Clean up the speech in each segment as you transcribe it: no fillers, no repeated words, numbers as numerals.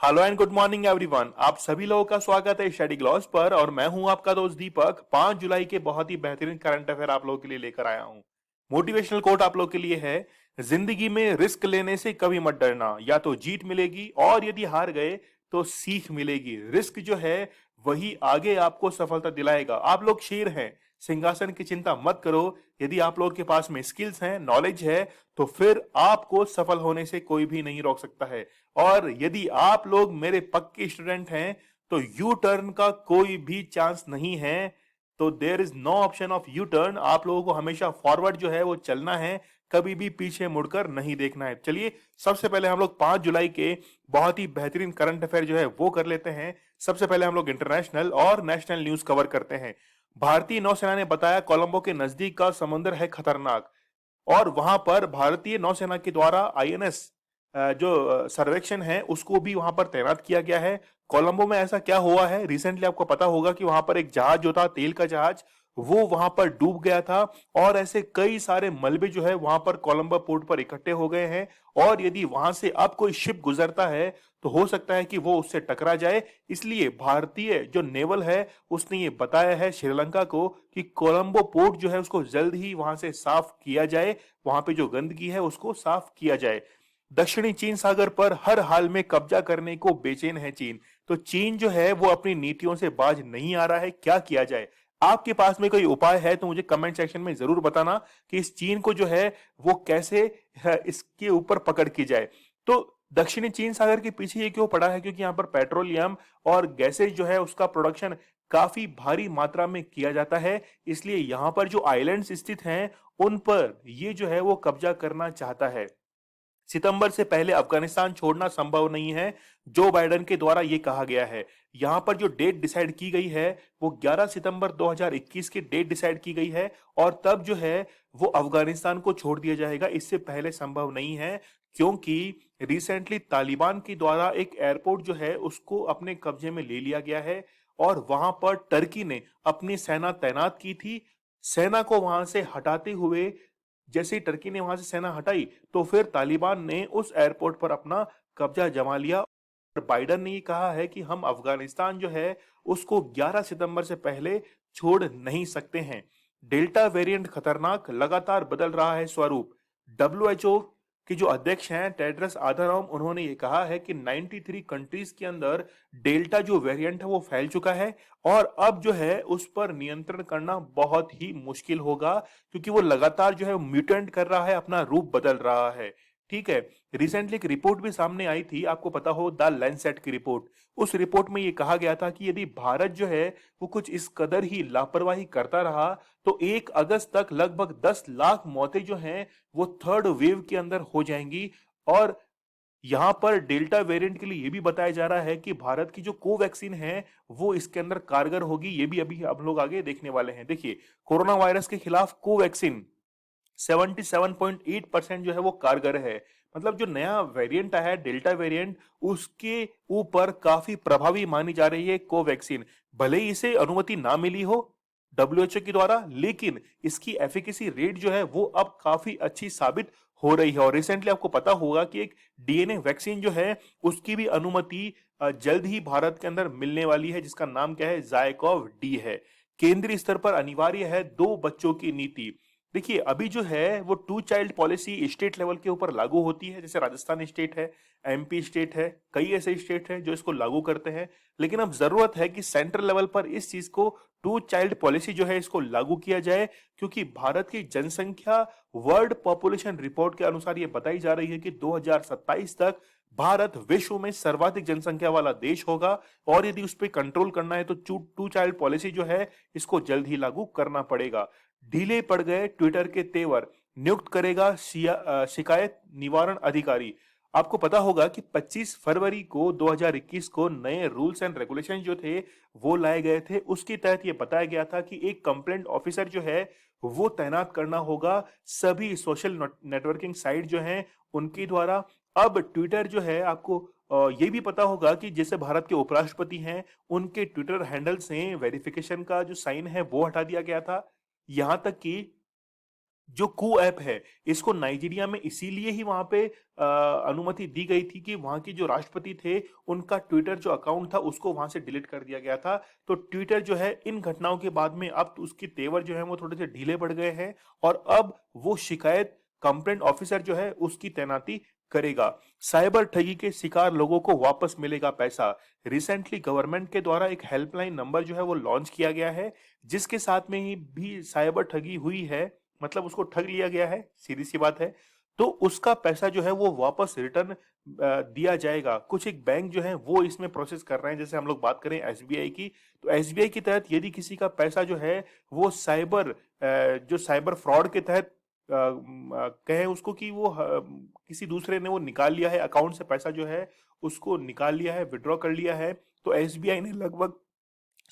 Hello and good morning everyone. आप सभी लोगों का स्वागत है स्टडी ग्लॉस पर और मैं हूं आपका दोस्त दीपक। 5 जुलाई के बहुत ही बेहतरीन करंट अफेयर आप लोगों के लिए लेकर आया हूं। मोटिवेशनल कोट आप लोगों के लिए है, जिंदगी में रिस्क लेने से कभी मत डरना, या तो जीत मिलेगी और यदि हार गए तो सीख मिलेगी। रिस्क जो है वही आगे आपको सफलता दिलाएगा। आप लोग शेर हैं, सिंहासन की चिंता मत करो। यदि आप लोगों के पास में स्किल्स हैं, नॉलेज है, तो फिर आपको सफल होने से कोई भी नहीं रोक सकता है। और यदि आप लोग मेरे पक्के स्टूडेंट हैं तो यू टर्न का कोई भी चांस नहीं है। तो there is no option of U turn. आप लोगों को हमेशा फॉरवर्ड जो है वो चलना है, कभी भी पीछे मुड़कर नहीं देखना है। चलिए सबसे पहले हम लोग 5 जुलाई के बहुत ही बेहतरीन करंट अफेयर जो है वो कर लेते हैं। सबसे पहले हम लोग इंटरनेशनल और नेशनल न्यूज कवर करते हैं। भारतीय नौसेना ने बताया कोलंबो के नजदीक का समुद्र है खतरनाक, और वहां पर भारतीय नौसेना के द्वारा आईएनएस जो सर्वेक्षण है उसको भी वहां पर तैनात किया गया है। कोलंबो में ऐसा क्या हुआ है, रिसेंटली आपको पता होगा कि वहां पर एक जहाज जो था, तेल का जहाज, वो वहां पर डूब गया था। और ऐसे कई सारे मलबे जो है वहां पर कोलंबो पोर्ट पर इकट्ठे हो गए हैं। और यदि वहां से अब कोई शिप गुजरता है तो हो सकता है कि वो उससे टकरा जाए। इसलिए भारतीय जो नेवल है उसने ये बताया है श्रीलंका को कि कोलंबो पोर्ट जो है उसको जल्द ही वहां से साफ किया जाए, वहां पे जो गंदगी है उसको साफ किया जाए। दक्षिणी चीन सागर पर हर हाल में कब्जा करने को बेचैन है चीन। तो चीन जो है वो अपनी नीतियों से बाज नहीं आ रहा है, क्या किया जाए? आपके पास में कोई उपाय है तो मुझे कमेंट सेक्शन में जरूर बताना कि इस चीन को जो है वो कैसे इसके ऊपर पकड़ की जाए। तो दक्षिणी चीन सागर के पीछे ये क्यों पड़ा है? क्योंकि यहाँ पर पेट्रोलियम और गैसेज जो है उसका प्रोडक्शन काफी भारी मात्रा में किया जाता है। इसलिए यहाँ पर जो आइलैंड्स स्थित हैं उन पर ये जो है वो कब्जा करना चाहता है। सितंबर से पहले अफगानिस्तान छोड़ना संभव नहीं है, जो बाइडेन के द्वारा यह कहा गया है। यहां पर जो डेट डिसाइड की गई है वो 11 सितंबर 2021 की डेट डिसाइड की गई है, और तब जो है वो अफगानिस्तान को छोड़ दिया जाएगा। इससे पहले संभव नहीं है, क्योंकि रिसेंटली तालिबान के द्वारा एक एयरपोर्ट जो है उसको अपने कब्जे में ले लिया गया है, और वहां पर टर्की ने अपनी सेना तैनात की थी। सेना को वहां से हटाते हुए, जैसे ही टर्की ने वहां से सेना हटाई, तो फिर तालिबान ने उस एयरपोर्ट पर अपना कब्जा जमा लिया। और बाइडन ने ये कहा है कि हम अफगानिस्तान जो है उसको 11 सितंबर से पहले छोड़ नहीं सकते हैं। डेल्टा वेरिएंट खतरनाक, लगातार बदल रहा है स्वरूप। डब्ल्यूएचओ के जो अध्यक्ष हैं टेड्रस आधानोम, उन्होंने ये कहा है कि 93 कंट्रीज के अंदर डेल्टा जो वेरिएंट है वो फैल चुका है, और अब जो है उस पर नियंत्रण करना बहुत ही मुश्किल होगा, क्योंकि वो लगातार जो है म्यूटेंट कर रहा है, अपना रूप बदल रहा है। ठीक है। रिसेंटली एक रिपोर्ट भी सामने आई थी, आपको पता हो, द लैंसेट की रिपोर्ट। उस रिपोर्ट में ये कहा गया था कि यदि भारत जो है वो कुछ इस कदर ही लापरवाही करता रहा तो 1 अगस्त तक लगभग 10 लाख मौतें जो हैं वो थर्ड वेव के अंदर हो जाएंगी। और यहां पर डेल्टा वेरिएंट के लिए यह भी बताया जा रहा है कि भारत की जो कोवैक्सीन है वो इसके अंदर कारगर होगी। ये भी अभी हम लोग आगे देखने वाले हैं। देखिए, कोरोना वायरस के खिलाफ कोवैक्सीन 77.8% जो है वो कारगर है। मतलब जो नया वेरिएंट आया है डेल्टा वेरिएंट, उसके ऊपर काफी प्रभावी मानी जा रही है कोवैक्सीन। भले ही इसे अनुमति ना मिली हो डब्ल्यूएचओ के द्वारा, लेकिन इसकी एफिकेसी रेट जो है वो अब काफी अच्छी साबित हो रही है। और रिसेंटली आपको पता होगा कि एक डीएनए वैक्सीन जो है उसकी भी अनुमति जल्द ही भारत के अंदर मिलने वाली है, जिसका नाम क्या है, जायकोव डी है। केंद्रीय स्तर पर अनिवार्य है 2 बच्चों की नीति। देखिए, अभी जो है वो 2 चाइल्ड पॉलिसी स्टेट लेवल के ऊपर लागू होती है, जैसे राजस्थान स्टेट है, एमपी स्टेट है, कई ऐसे स्टेट हैं जो इसको लागू करते हैं। लेकिन अब जरूरत है कि सेंट्रल लेवल पर इस चीज को 2 चाइल्ड पॉलिसी जो है इसको लागू किया जाए, क्योंकि भारत की जनसंख्या वर्ल्ड पॉपुलेशन रिपोर्ट के अनुसार ये बताई जा रही है कि 2027 तक भारत विश्व में सर्वाधिक जनसंख्या वाला देश होगा। और यदि उस पर कंट्रोल करना है तो 2 चाइल्ड पॉलिसी जो है इसको जल्द ही लागू करना पड़ेगा। ढीले पड़ गए ट्विटर के तेवर, नियुक्त करेगा शिकायत निवारण अधिकारी। आपको पता होगा कि 25 फरवरी को 2021 को नए रूल्स एंड रेगुलेशन जो थे वो लाए गए थे। उसके तहत ये बताया गया था कि एक कंप्लेंट ऑफिसर जो है वो तैनात करना होगा सभी सोशल नेटवर्किंग साइट जो हैं उनके द्वारा। अब ट्विटर जो है, आपको ये भी पता होगा कि जैसे भारत के उपराष्ट्रपति हैं, उनके ट्विटर हैंडल से वेरिफिकेशन का जो साइन है वो हटा दिया गया था। यहां तक कि जो कू ऐप है, इसको नाइजीरिया में इसीलिए ही वहां पे अनुमति दी गई थी कि वहां के जो राष्ट्रपति थे उनका ट्विटर जो अकाउंट था उसको वहां से डिलीट कर दिया गया था। तो ट्विटर जो है इन घटनाओं के बाद में अब उसके तेवर जो है वो थोड़े से ढीले पड़ गए हैं और अब वो शिकायत कंप्लेंट ऑफिसर जो है उसकी तैनाती करेगा। साइबर ठगी के शिकार लोगों को वापस मिलेगा पैसा। रिसेंटली गवर्नमेंट के द्वारा एक हेल्पलाइन नंबर जो है वो लॉन्च किया गया है, जिसके साथ में ही भी साइबर ठगी हुई है, मतलब उसको ठग लिया गया है, सीधी सी बात है, तो उसका पैसा जो है वो वापस रिटर्न दिया जाएगा। कुछ एक बैंक जो है वो इसमें प्रोसेस कर रहे हैं। जैसे हम लोग बात करें एसबीआई की, तो एसबीआई की तहत यदि किसी का पैसा जो है वो जो साइबर फ्रॉड के तहत कहें उसको कि वो किसी दूसरे ने वो निकाल लिया है अकाउंट से, पैसा जो है उसको निकाल लिया है, विड्रॉ कर लिया है, तो एसबीआई ने लगभग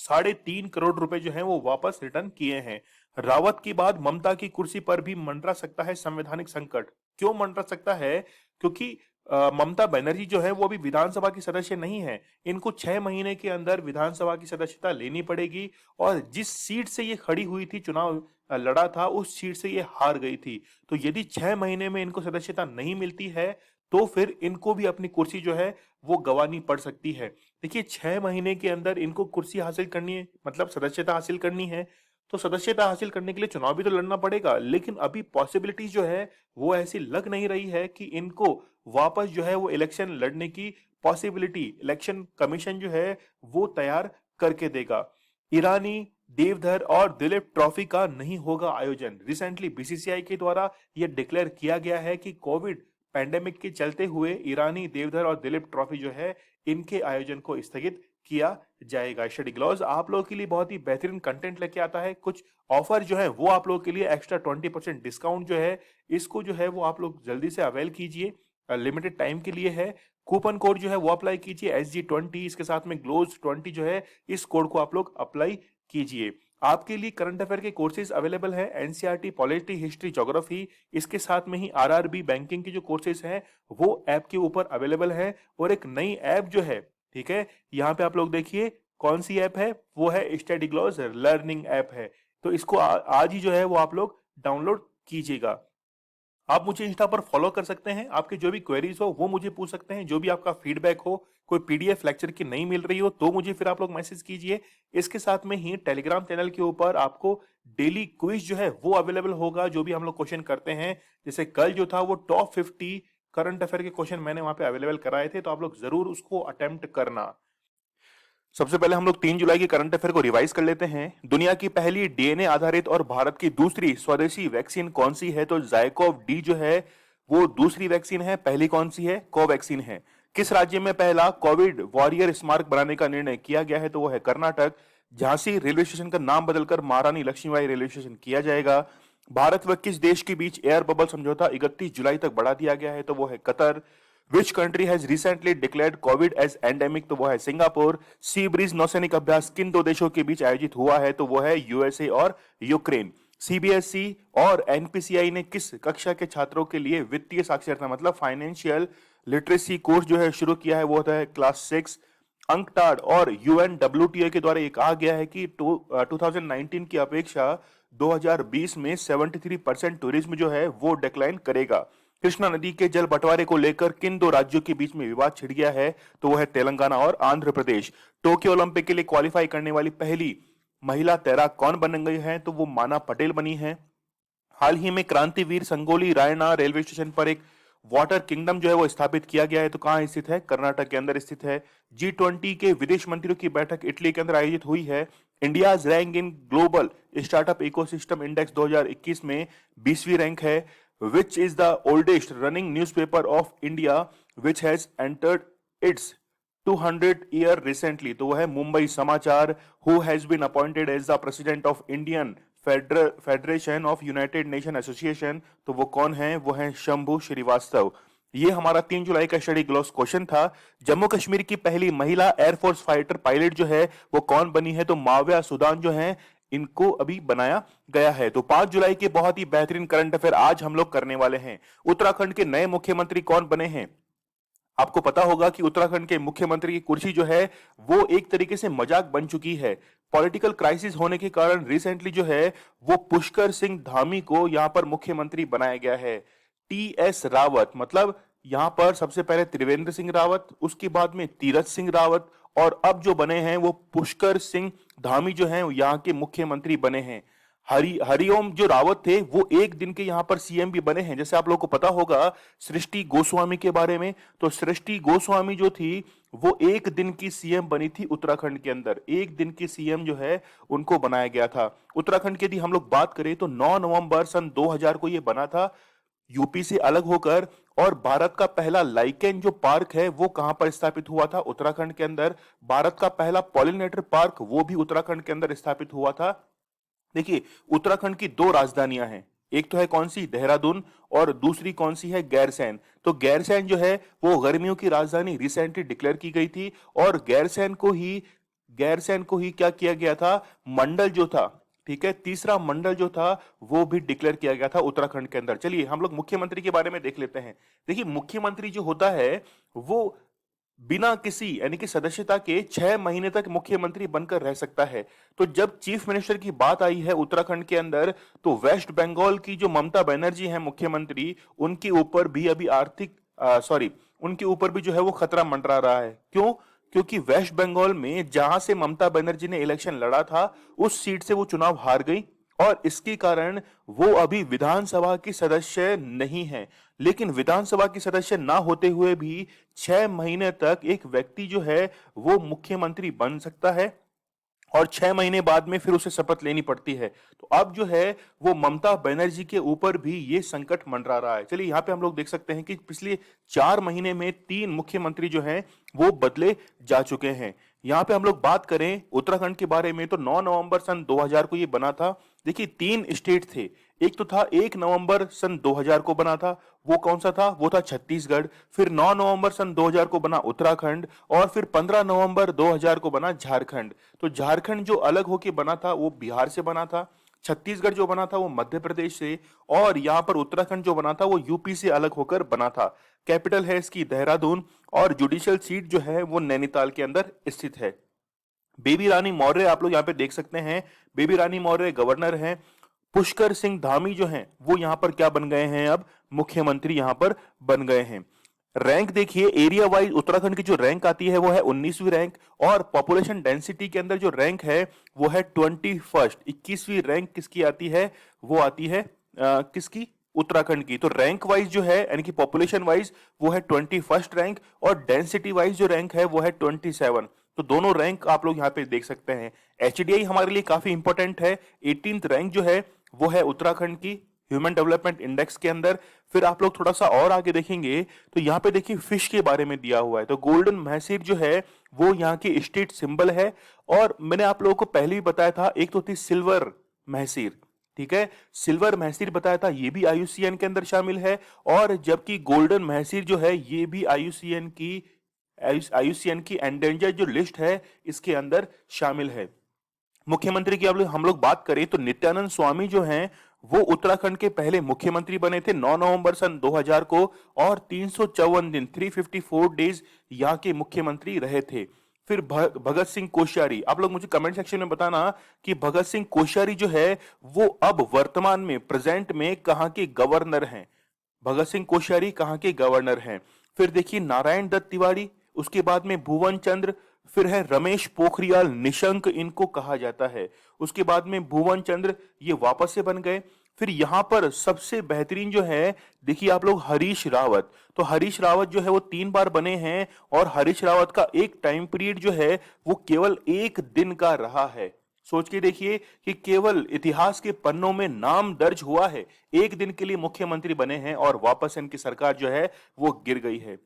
3.5 करोड़ रुपए जो है वो वापस रिटर्न किए हैं। रावत के बाद ममता की कुर्सी पर भी मंडरा सकता है संवैधानिक संकट। क्यों मंडरा सकता है? क्योंकि ममता बनर्जी जो है वो अभी विधानसभा की सदस्य नहीं है। इनको 6 महीने के अंदर विधानसभा की सदस्यता लेनी पड़ेगी और जिस सीट से ये खड़ी हुई थी, चुनाव लड़ा था, उस सीट से ये हार गई थी। तो यदि 6 महीने में इनको सदस्यता नहीं मिलती है तो फिर इनको भी अपनी कुर्सी जो है वो गंवानी पड़ सकती है। देखिए, 6 महीने के अंदर इनको कुर्सी हासिल करनी है, मतलब सदस्यता हासिल करनी है, तो सदस्यता हासिल करने के लिए चुनाव भी तो लड़ना पड़ेगा। लेकिन अभी पॉसिबिलिटी जो है वो ऐसी लग नहीं रही है कि इनको वापस जो है वो इलेक्शन लड़ने की पॉसिबिलिटी इलेक्शन कमीशन जो है वो तैयार करके देगा। ईरानी, देवधर और दिलीप ट्रॉफी का नहीं होगा आयोजन। रिसेंटली बीसीसीआई के द्वारा यह डिक्लेयर किया गया है कि कोविड पैंडेमिक के चलते हुए ईरानी, देवधर और दिलीप ट्रॉफी जो है इनके आयोजन को स्थगित किया जाएगा। स्टडी ग्लॉस आप लोगों के लिए बहुत ही बेहतरीन कंटेंट लेके आता है। कुछ ऑफर जो है वो आप लोगों के लिए एक्स्ट्रा 20% डिस्काउंट जो है इसको जो है वो आप लोग जल्दी से अवेल कीजिए। लिमिटेड टाइम के लिए है। कूपन कोड जो है वो अप्लाई कीजिए SG20, इसके साथ में ग्लोज20 जो है इस कोड को आप लोग अप्लाई कीजिए। आपके लिए करंट अफेयर के कोर्सेज अवेलेबल है, एनसीईआरटी, पॉलिटी, हिस्ट्री, ज्योग्राफी, इसके साथ में ही आरआरबी बैंकिंग के जो कोर्सेज हैं वो ऐप के ऊपर अवेलेबल है। और एक नई ऐप जो है, ठीक है, यहाँ पे आप लोग देखिए कौन सी ऐप है, वो है स्टडी ग्लॉस लर्निंग ऐप है। तो इसको आज ही जो है वो आप लोग डाउनलोड कीजिएगा। आप मुझे इंस्टा पर फॉलो कर सकते हैं। आपके जो भी क्वेरीज हो वो मुझे पूछ सकते हैं। जो भी आपका फीडबैक हो, कोई पीडीएफ लेक्चर की नहीं मिल रही हो तो मुझे फिर आप लोग मैसेज कीजिए। इसके साथ में ही टेलीग्राम चैनल के ऊपर आपको डेली क्विज जो है वो अवेलेबल होगा, जो भी हम लोग क्वेश्चन करते हैं। जैसे कल जो था वो टॉप 50 करंट अफेयर के क्वेश्चन मैंने वहां पे अवेलेबल कराए थे, तो आप लोग जरूर उसको अटेम्प्ट करना। सबसे पहले हम लोग 3 जुलाई के करंट अफेयर को रिवाइज कर लेते हैं। दुनिया की पहली डीएनए आधारित और भारत की दूसरी स्वदेशी वैक्सीन कौन सी है? तो जायकोव डी जो है वो दूसरी वैक्सीन है, पहली कौन सी है? कोवैक्सीन है। किस राज्य में पहला कोविड वॉरियर स्मारक बनाने का निर्णय किया गया है? तो वो है कर्नाटक। झांसी रेलवे स्टेशन का नाम बदलकर महारानी लक्ष्मीबाई रेलवे स्टेशन किया जाएगा। भारत व किस देश के बीच एयर बबल समझौता 31 जुलाई तक बढ़ा दिया गया है? तो वो है Qatar. Which country has recently declared COVID as endemic? तो वो है सिंगापुर। सी ब्रिज नौसैनिक अभ्यास किन दो देशों के बीच आयोजित हुआ है? तो वो है यूएसए और यूक्रेन। सीबीएसई और एनपीसीआई ने किस कक्षा के छात्रों के लिए वित्तीय साक्षरता मतलब फाइनेंशियल लिटरेसी कोर्स जो है शुरू किया है? वो होता है क्लास 6। अंकटाड और यूएनडब्ल्यूटीए के द्वारा ये कहा गया है कि 2019 की अपेक्षा 2020 में 73% टूरिज्म जो है वो डिक्लाइन करेगा। कृष्णा नदी के जल बंटवारे को लेकर किन दो राज्यों के बीच में विवाद छिड़ गया है? तो वो है तेलंगाना और आंध्र प्रदेश। टोक्यो ओलंपिक के लिए क्वालिफाई करने वाली पहली महिला तैराक कौन बन गई है? तो वो माना पटेल बनी है। हाल ही में क्रांतिवीर संगोली रायना रेलवे स्टेशन पर एक वाटर किंगडम जो है वो स्थापित किया गया है, तो कहां स्थित है? कर्नाटक के अंदर स्थित है। G20 के विदेश मंत्रियों की बैठक इटली के अंदर आयोजित हुई है। India's rank in global startup ecosystem index 2021 में 20वीं रैंक है। Which is the oldest running newspaper of India which has entered its 200 year recently? तो वह है Mumbai Samachar. Who has been appointed as the president of Indian Federation of United Nation Association? तो वो कौन है? वो है शंभू श्रीवास्तव। ये हमारा 3 जुलाई का स्टडी ग्लॉस क्वेश्चन था। जम्मू कश्मीर की पहली महिला एयरफोर्स फाइटर पायलट जो है वो कौन बनी है? तो माविया सुदान जो है इनको अभी बनाया गया है। तो 5 जुलाई के बहुत ही बेहतरीन करंट अफेयर आज हम लोग करने वाले हैं। उत्तराखंड के नए मुख्यमंत्री कौन बने हैं? आपको पता होगा कि उत्तराखंड के मुख्यमंत्री की कुर्सी जो है वो एक तरीके से मजाक बन चुकी है। पॉलिटिकल क्राइसिस होने के कारण रिसेंटली जो है वो पुष्कर सिंह धामी को यहां पर मुख्यमंत्री बनाया गया है। टीएस रावत मतलब यहां पर सबसे पहले त्रिवेंद्र सिंह रावत, उसके बाद में तीरथ सिंह रावत, और अब जो बने हैं वो पुष्कर सिंह धामी जो हैं यहाँ के मुख्यमंत्री बने हैं। हरिओम जो रावत थे वो एक दिन के यहाँ पर सीएम भी बने हैं। जैसे आप लोगों को पता होगा सृष्टि गोस्वामी के बारे में, तो सृष्टि गोस्वामी जो थी वो एक दिन की सीएम बनी थी उत्तराखंड के अंदर। एक दिन की सीएम जो है उनको बनाया गया था। उत्तराखंड की यदि हम लोग बात करें तो 9 नवंबर सन 2000 को ये बना था यूपी से अलग होकर। और भारत का पहला लाइकेन जो पार्क है वो कहां पर स्थापित हुआ था? उत्तराखंड के अंदर। भारत का पहला पॉलिनेटर पार्क वो भी उत्तराखंड के अंदर स्थापित हुआ था। देखिए, उत्तराखंड की दो राजधानियां हैं, एक तो है कौन सी? देहरादून, और दूसरी कौन सी है? गैरसैंण। तो गैरसैंण जो है वो गर्मियों की राजधानी रिसेंटली डिक्लेयर की गई थी, और गैरसैंण को ही क्या किया गया था? मंडल जो था, ठीक है, तीसरा मंडल जो था वो भी डिक्लेयर किया गया था उत्तराखंड के अंदर। चलिए हम लोग मुख्यमंत्री के बारे में देख लेते हैं। देखिए, मुख्यमंत्री जो होता है वो बिना किसी यानी कि सदस्यता के 6 महीने तक मुख्यमंत्री बनकर रह सकता है। तो जब चीफ मिनिस्टर की बात आई है उत्तराखंड के अंदर, तो वेस्ट बंगाल की जो ममता बनर्जी है मुख्यमंत्री, उनके ऊपर भी अभी उनके ऊपर भी जो है वो खतरा मंडरा रहा है। क्यों? क्योंकि वेस्ट बंगाल में जहां से ममता बनर्जी ने इलेक्शन लड़ा था उस सीट से वो चुनाव हार गई, और इसके कारण वो अभी विधानसभा की सदस्य नहीं है। लेकिन विधानसभा की सदस्य ना होते हुए भी 6 महीने तक एक व्यक्ति जो है वो मुख्यमंत्री बन सकता है, और 6 महीने बाद में फिर उसे शपथ लेनी पड़ती है। तो अब जो है वो ममता बनर्जी के ऊपर भी ये संकट मंडरा रहा है। चलिए यहाँ पे हम लोग देख सकते हैं कि पिछले 4 महीने में 3 मुख्यमंत्री जो हैं वो बदले जा चुके हैं। यहाँ पे हम लोग बात करें उत्तराखंड के बारे में तो 9 नवंबर सन 2000 को ये बना था। देखिए, 3 स्टेट थे। एक तो था 1 नवंबर सन 2000 को बना था, वो कौन सा था? वो था छत्तीसगढ़। फिर 9 नवंबर सन 2000 को बना उत्तराखंड, और फिर 15 नवंबर 2000 को बना झारखंड। तो झारखंड जो अलग होके बना था वो बिहार से बना था, छत्तीसगढ़ जो बना था वो मध्य प्रदेश से, और यहाँ पर उत्तराखंड जो बना था वो यूपी से अलग होकर बना था। कैपिटल है इसकी देहरादून, और जुडिशियल सीट जो है वो नैनीताल के अंदर स्थित है। बेबी रानी मौर्य आप लोग यहाँ पे देख सकते हैं, बेबी रानी मौर्य गवर्नर हैं। पुष्कर सिंह धामी जो हैं वो यहाँ पर क्या बन गए हैं? अब मुख्यमंत्री यहाँ पर बन गए हैं। रैंक देखिए, एरिया वाइज उत्तराखंड की जो रैंक आती है वो है 19वीं रैंक, और पॉपुलेशन डेंसिटी के अंदर जो रैंक है वो है 21st। 21वीं रैंक किसकी आती है? वो आती है किसकी? उत्तराखंड की। तो रैंक वाइज जो है यानी कि पॉपुलेशन वाइज वो है 21st रैंक, और डेंसिटी वाइज जो रैंक है वो है 27। तो दोनों रैंक आप लोग यहाँ पे देख सकते हैं। एचडीआई हमारे लिए काफी इंपॉर्टेंट है। 18th रैंक जो है वो है उत्तराखंड की ह्यूमन डेवलपमेंट इंडेक्स के अंदर। फिर आप लोग थोड़ा सा और आगे देखेंगे तो यहाँ पे देखिए फिश के बारे में दिया हुआ है। तो गोल्डन महसीर जो है वो यहाँ की स्टेट सिंबल है, और मैंने आप लोगों को पहले भी बताया था, एक तो थी सिल्वर महसीर, ठीक है, सिल्वर महसीर बताया था, ये भी आईयूसीएन के अंदर शामिल है। और जबकि गोल्डन महसीर जो है ये भी आईयूसीएन की एंडेंजर जो लिस्ट है इसके अंदर शामिल है। मुख्यमंत्री की अब हम लोग बात करें तो नित्यानंद स्वामी जो हैं वो उत्तराखंड के पहले मुख्यमंत्री बने थे 9 नवंबर सन 2000 को, और 354 दिन 354 डेज यहाँ के मुख्यमंत्री रहे थे। फिर भगत सिंह कोश्यारी, आप लोग मुझे कमेंट सेक्शन में बताना कि भगत सिंह कोश्यारी जो है वो अब वर्तमान में प्रेजेंट में कहाँ के गवर्नर हैं? भगत सिंह कोश्यारी कहाँ के गवर्नर हैं? फिर देखिए नारायण दत्त तिवारी, उसके बाद में भुवन चंद्र, फिर है रमेश पोखरियाल निशंक, इनको कहा जाता है। उसके बाद में भुवन चंद्र ये वापस से बन गए। फिर यहां पर सबसे बेहतरीन जो है देखिए आप लोग, हरीश रावत। तो हरीश रावत जो है वो 3 बार बने हैं, और हरीश रावत का एक टाइम पीरियड जो है वो केवल 1 दिन का रहा है। सोच के देखिए कि केवल इतिहास के पन्नों में नाम दर्ज हुआ है, 1 दिन के लिए मुख्यमंत्री बने हैं और वापस इनकी सरकार जो है वो गिर गई है।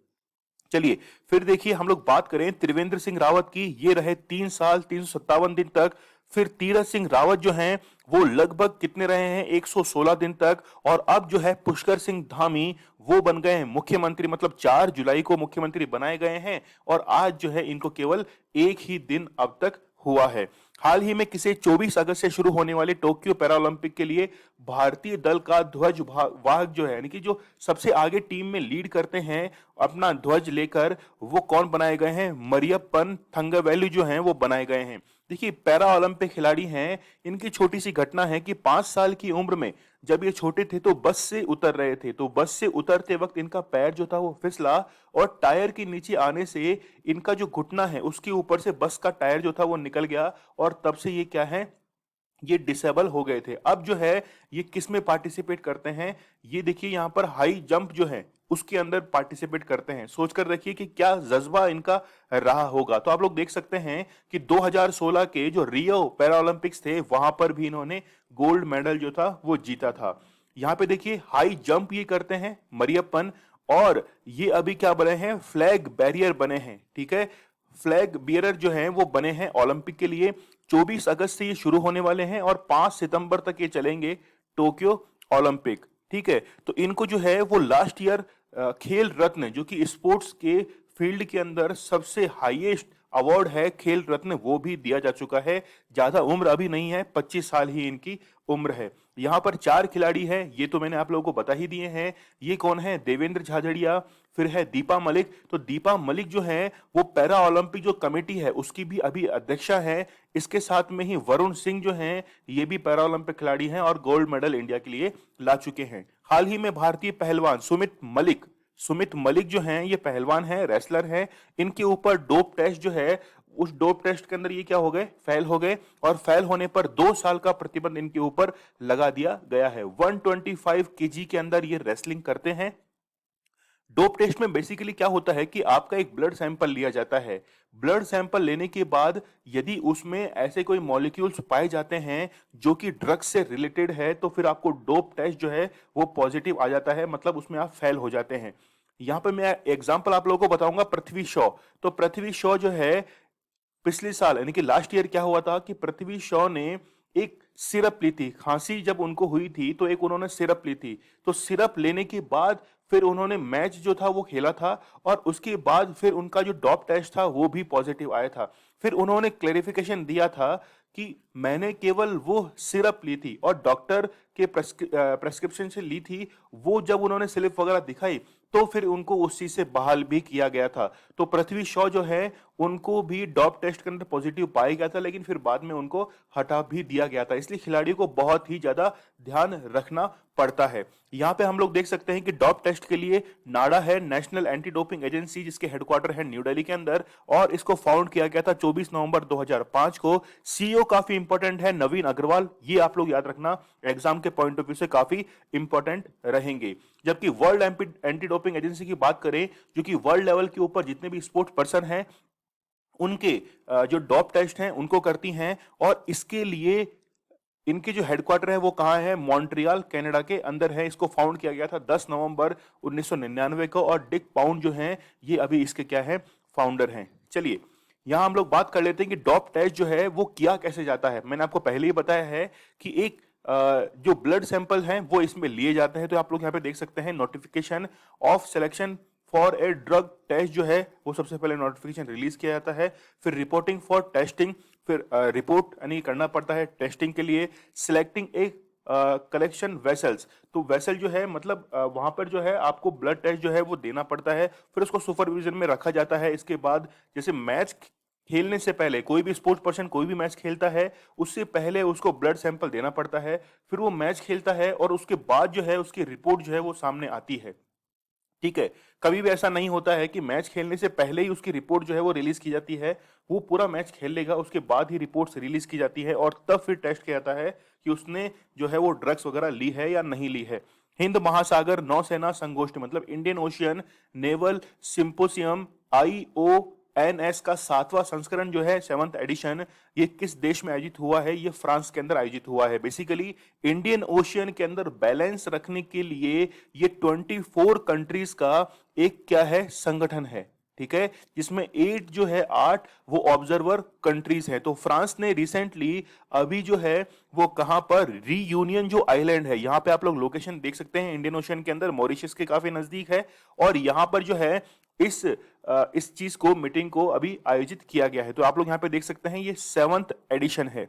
चलिए फिर देखिए हम लोग बात करें त्रिवेंद्र सिंह रावत की, ये रहे 3 साल 357 दिन तक। फिर तीरथ सिंह रावत जो हैं वो लगभग कितने रहे हैं? 116 दिन तक। और अब जो है पुष्कर सिंह धामी वो बन गए हैं मुख्यमंत्री, मतलब 4 जुलाई को मुख्यमंत्री बनाए गए हैं, और आज जो है इनको केवल 1 ही दिन अब तक हुआ है। हाल ही में किसे 24 अगस्त से शुरू होने वाले टोक्यो पैरालंपिक के लिए भारतीय दल का ध्वज वाहक जो है यानी कि जो सबसे आगे टीम में लीड करते हैं अपना ध्वज लेकर, वो कौन बनाए गए हैं? मरियप्पन थंगवेलु जो हैं वो बनाए गए हैं। देखिए पैरा ओलंपिक खिलाड़ी हैं, इनकी छोटी सी घटना है कि 5 साल की उम्र में जब ये छोटे थे तो बस से उतर रहे थे, तो बस से उतरते वक्त इनका पैर जो था वो फिसला और टायर के नीचे आने से इनका जो घुटना है उसके ऊपर से बस का टायर जो था वो निकल गया और तब से ये क्या है, ये डिसेबल हो गए थे। अब जो है ये किस में पार्टिसिपेट करते हैं, ये देखिए यहाँ पर हाई जंप जो है उसके अंदर पार्टिसिपेट करते हैं। सोचकर देखिए कि क्या जज्बा इनका रहा होगा। तो आप लोग देख सकते हैं कि 2016 के जो रियो पैरा ओलंपिक्स थे वहां पर भी इन्होंने गोल्ड मेडल जो था वो जीता था। यहाँ पे देखिए हाई जंप ये करते हैं मरियप्पन, और ये अभी क्या बने हैं, फ्लैग बैरियर बने हैं। ठीक है, फ्लैग बियरर जो हैं वो बने हैं ओलंपिक के लिए। 24 अगस्त से ये शुरू होने वाले हैं और 5 सितंबर तक ये चलेंगे टोक्यो ओलंपिक। ठीक है, तो इनको जो है वो लास्ट ईयर खेल रत्न, जो कि स्पोर्ट्स के फील्ड के अंदर सबसे हाईएस्ट अवार्ड है खेल रत्न, वो भी दिया जा चुका है। ज्यादा उम्र अभी नहीं है, 25 साल ही इनकी उम्र है। यहाँ पर 4 खिलाड़ी हैं, ये तो मैंने आप लोगों को बता ही दिए हैं। ये कौन है, देवेंद्र झाझड़िया, फिर है दीपा मलिक। तो दीपा मलिक जो है वो पैरा ओलंपिक जो कमेटी है उसकी भी अभी अध्यक्षा है। इसके साथ में ही वरुण सिंह जो हैं ये भी पैरा ओलंपिक खिलाड़ी हैं और गोल्ड मेडल इंडिया के लिए ला चुके हैं। हाल ही में भारतीय पहलवान सुमित मलिक जो हैं ये पहलवान हैं, रेसलर हैं। इनके ऊपर डोप टेस्ट जो है, उस डोप टेस्ट के अंदर ये क्या हो गए, फेल हो गए, और फेल होने पर 2 साल का प्रतिबंध इनके ऊपर लगा दिया गया है। 125 केजी के अंदर ये रेसलिंग करते हैं। डोप टेस्ट में बेसिकली क्या होता है कि आपका एक ब्लड सैंपल लिया जाता है। ब्लड सैंपल लेने के बाद यदि उसमें ऐसे कोई मॉलिक्यूल्स पाए जाते हैं जो कि ड्रग्स से रिलेटेड है, तो फिर आपको डोप टेस्ट जो है वो पॉजिटिव आ जाता है, मतलब उसमें आप फेल हो जाते हैं। यहां पे मैं एग्जांपल आप लोगों को बताऊंगा, पृथ्वी शॉ। तो पृथ्वी शॉ जो है पिछले साल यानी कि लास्ट ईयर क्या हुआ था कि पृथ्वी शॉ ने एक सिरप ली थी, खांसी जब उनको हुई थी तो एक उन्होंने सिरप ली थी। तो सिरप लेने के बाद फिर उन्होंने मैच जो था वो खेला था, और उसके बाद फिर उनका जो डॉप टेस्ट था वो भी पॉजिटिव आया था। फिर उन्होंने क्लेरिफिकेशन दिया था कि मैंने केवल वो सिरप ली थी और डॉक्टर के प्रेस्क्रिप्शन से ली थी। वो जब उन्होंने स्लिप वगैरह दिखाई तो फिर उनको उस चीज से बहाल भी किया गया था। तो पृथ्वी शॉ जो है उनको भी डॉप टेस्ट के अंदर पॉजिटिव पाया गया था, लेकिन फिर बाद में उनको हटा भी दिया गया था। इसलिए खिलाड़ियों को बहुत ही ज्यादा ध्यान रखना पड़ता है। यहाँ पे हम लोग देख सकते हैं कि डॉप टेस्ट के लिए नाडा है, नेशनल एंटी डोपिंग एजेंसी, जिसके हेडक्वार्टर है न्यू दिल्ली के अंदर, और इसको फाउंड किया गया था 24 नवंबर 2005 को। सीईओ काफी इंपॉर्टेंट है नवीन अग्रवाल, ये आप लोग याद रखना, एग्जाम के पॉइंट ऑफ व्यू से काफी इंपॉर्टेंट रहेंगे। जबकि वर्ल्ड एंटी डोपिंग एजेंसी की बात करें, जो कि वर्ल्ड लेवल के ऊपर जितने भी स्पोर्ट्स पर्सन हैं उनके जो डॉप टेस्ट हैं उनको करती हैं, और इसके लिए इनके जो हेडक्वार्टर है वो कहाँ है, मॉन्ट्रियल कनाडा के अंदर है। इसको फाउंड किया गया था 10 नवंबर 1999 को, और डिक पाउंड जो हैं ये अभी इसके क्या है, फाउंडर हैं। चलिए यहां हम लोग बात कर लेते हैं कि डॉप टेस्ट जो है वो किया कैसे जाता है। मैंने आपको पहले ही बताया है कि एक जो ब्लड सैंपल हैं वो इसमें लिए जाते हैं। तो आप लोग यहाँ पे देख सकते हैं notification of selection for a drug test जो है वो सबसे पहले नोटिफिकेशन रिलीज किया जाता है। फिर रिपोर्टिंग फॉर टेस्टिंग, फिर रिपोर्ट यानी करना पड़ता है टेस्टिंग के लिए। सिलेक्टिंग एक कलेक्शन वेसल्स, तो वेसल जो है मतलब वहां पर जो है आपको ब्लड टेस्ट जो है वो देना पड़ता है। फिर उसको सुपरविजन में रखा जाता है। इसके बाद जैसे मैच खेलने से पहले कोई भी स्पोर्ट्स पर्सन कोई भी मैच खेलता है उससे पहले उसको ब्लड सैंपल देना पड़ता है। फिर वो मैच खेलता है और उसके बाद जो है उसकी रिपोर्ट जो है वो सामने आती है। ठीक है, कभी भी ऐसा नहीं होता है कि मैच खेलने से पहले ही उसकी रिपोर्ट जो है वो रिलीज की जाती है। वो पूरा मैच खेल लेगा, उसके बाद ही रिपोर्ट्स रिलीज की जाती है और तब फिर टेस्ट किया जाता है कि उसने जो है वो ड्रग्स वगैरह ली है या नहीं ली है। हिंद महासागर नौसेना संगोष्ठी मतलब इंडियन ओशियन नेवल सिंपोसियम IONS का 7वां संस्करण जो है 7th एडिशन, ये किस देश में आयोजित हुआ है, ये फ्रांस के अंदर आयोजित हुआ है। बेसिकली इंडियन ओशियन के अंदर बैलेंस रखने के लिए ये 24 कंट्रीज का एक क्या है, संगठन है। ठीक है, जिसमें 8 जो है 8 वो ऑब्जर्वर कंट्रीज है। तो फ्रांस ने रिसेंटली अभी जो है वो कहां पर, रीयूनियन जो आइलैंड है, यहां पे आप लोग लोकेशन देख सकते हैं इंडियन ओशियन के अंदर, मॉरिशस के काफी नजदीक है, और यहां पर जो है इस चीज को, मीटिंग को अभी आयोजित किया गया है। तो आप लोग यहां पे देख सकते हैं ये 7th एडिशन है।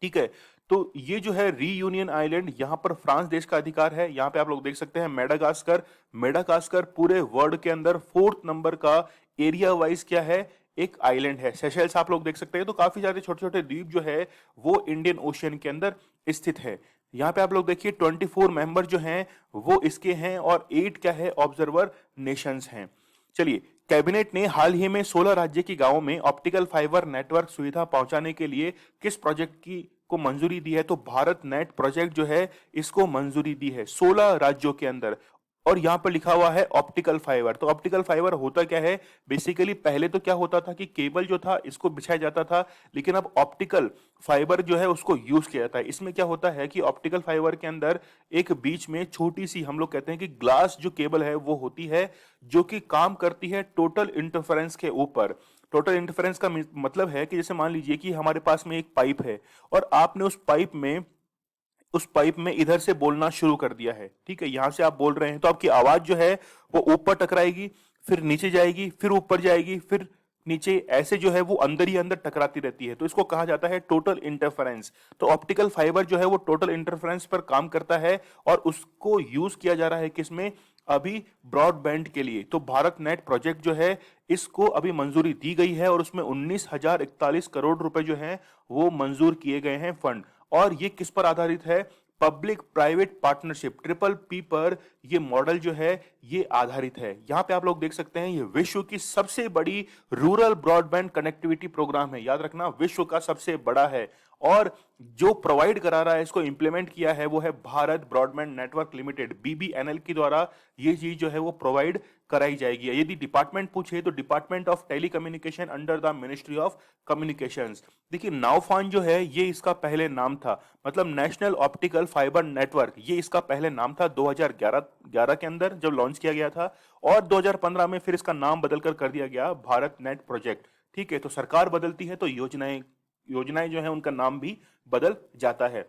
ठीक है, तो ये जो है रीयूनियन आइलैंड, यहां पर फ्रांस देश का अधिकार है। यहां पे आप लोग देख सकते हैं मेडागास्कर। मेडागास्कर पूरे वर्ल्ड के अंदर 4th नंबर का एरिया वाइज क्या है, एक आइलैंड है सेशेल्स, आप लोग देख सकते हैं। तो काफी सारे छोटे छोटे द्वीप जो है वो इंडियन ओशियन के अंदर स्थित है। यहाँ पे आप लोग देखिए 24 मेंबर जो हैं वो इसके हैं, और 8 क्या है, ऑब्जर्वर नेशंस हैं। चलिए, कैबिनेट ने हाल ही में 16 राज्य के गांवों में ऑप्टिकल फाइबर नेटवर्क सुविधा पहुंचाने के लिए किस प्रोजेक्ट की को मंजूरी दी है? तो भारत नेट प्रोजेक्ट जो है इसको मंजूरी दी है 16 राज्यों के अंदर। और यहां पर लिखा हुआ है ऑप्टिकल फाइबर। तो ऑप्टिकल फाइबर होता क्या है? बेसिकली पहले तो क्या होता था कि केबल जो था इसको बिछाया जाता था, लेकिन अब ऑप्टिकल फाइबर जो है उसको यूज किया जाता है। इसमें क्या होता है कि ऑप्टिकल फाइबर के अंदर एक बीच में छोटी सी, हम लोग कहते हैं कि ग्लास जो केबल है वो होती है, जो कि काम करती है टोटल इंटरफेरेंस के ऊपर। टोटल इंटरफेरेंस का मतलब है कि जैसे मान लीजिए कि हमारे पास में एक पाइप है, और आपने उस पाइप में इधर से बोलना शुरू कर दिया है, ठीक है, यहां से आप बोल रहे हैं, तो आपकी आवाज जो है वो ऊपर टकराएगी, फिर नीचे जाएगी, फिर ऊपर जाएगी, फिर नीचे, ऐसे जो है वो अंदर ही अंदर टकराती रहती है। तो इसको कहा जाता है टोटल इंटरफेरेंस। तो ऑप्टिकल फाइबर जो है वो टोटल इंटरफेरेंस पर काम करता है, और उसको यूज किया जा रहा है किसमें? अभी ब्रॉडबैंड के लिए। तो भारत नेट प्रोजेक्ट जो है इसको अभी मंजूरी दी गई है, और उसमें 19,041 करोड़ रुपए जो हैं वो मंजूर किए गए हैं फंड। और ये किस पर आधारित है? Public private partnership, triple P पर ये मॉडल जो है ये आधारित है। यहां पे आप लोग देख सकते हैं ये विश्व की सबसे बड़ी रूरल ब्रॉडबैंड कनेक्टिविटी प्रोग्राम है। याद रखना, विश्व का सबसे बड़ा है, और जो प्रोवाइड करा रहा है, इसको इंप्लीमेंट किया है, वो है Bharat broadband network limited, BBNL के द्वारा ये चीज जो है वो प्रोवाइड कराई जाएगी। यदि डिपार्टमेंट पूछे तो department of telecommunication under the ministry of communications. देखिए, नावफान जो है ये इसका पहले नाम था, मतलब नेशनल ऑप्टिकल फाइबर नेटवर्क, ये इसका पहले नाम था 2011 के अंदर जब लॉन्च किया गया था, और 2015 में फिर इसका नाम बदलकर कर दिया गया भारत नेट प्रोजेक्ट। ठीक है, तो सरकार बदलती है तो योजनाएं योजनाएं जो है उनका नाम भी बदल जाता है।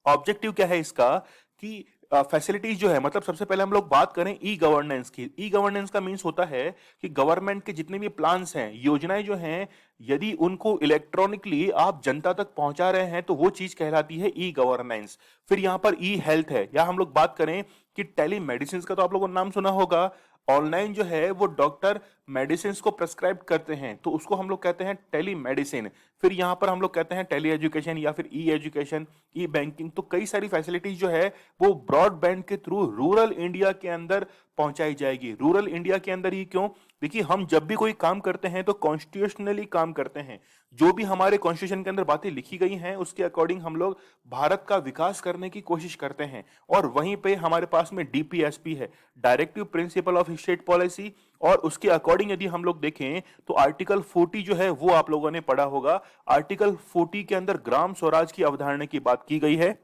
ऑब्जेक्टिव क्या है इसका? कि फैसिलिटीज जो है, मतलब सबसे पहले हम लोग बात करें ई गवर्नेंस की। ई गवर्नेंस का मीन्स होता है कि गवर्नमेंट के जितने भी प्लान्स हैं, योजनाएं जो हैं, यदि उनको इलेक्ट्रॉनिकली आप जनता तक पहुंचा रहे हैं तो वो चीज कहलाती है ई गवर्नेंस। फिर यहां पर ई हेल्थ है, या हम लोग बात करें कि टेली मेडिसिन का, तो आप लोगों ने नाम सुना होगा। ऑनलाइन जो है वो डॉक्टर मेडिसिन को प्रेस्क्राइब करते हैं, तो उसको हम लोग कहते हैं टेली मेडिसिन। फिर यहां पर हम लोग कहते हैं टेली एजुकेशन, या फिर ई एजुकेशन, ई बैंकिंग। तो कई सारी फैसिलिटीज जो है वो ब्रॉडबैंड के थ्रू रूरल इंडिया के अंदर पहुंचाई जाएगी। रूरल इंडिया के अंदर ही क्यों? देखिए, हम जब भी कोई काम करते हैं तो कॉन्स्टिट्यूशनली काम करते हैं। जो भी हमारे कॉन्स्टिट्यूशन के अंदर बातें लिखी गई हैं उसके अकॉर्डिंग हम लोग भारत का विकास करने की कोशिश करते हैं। और वहीं पे हमारे पास में डीपीएसपी है, directive principle of state policy, और उसके अकॉर्डिंग यदि हम लोग देखें तो आर्टिकल 40 जो है वो आप लोगों ने पढ़ा होगा। आर्टिकल 40 के अंदर ग्राम स्वराज की अवधारणा की बात की गई है।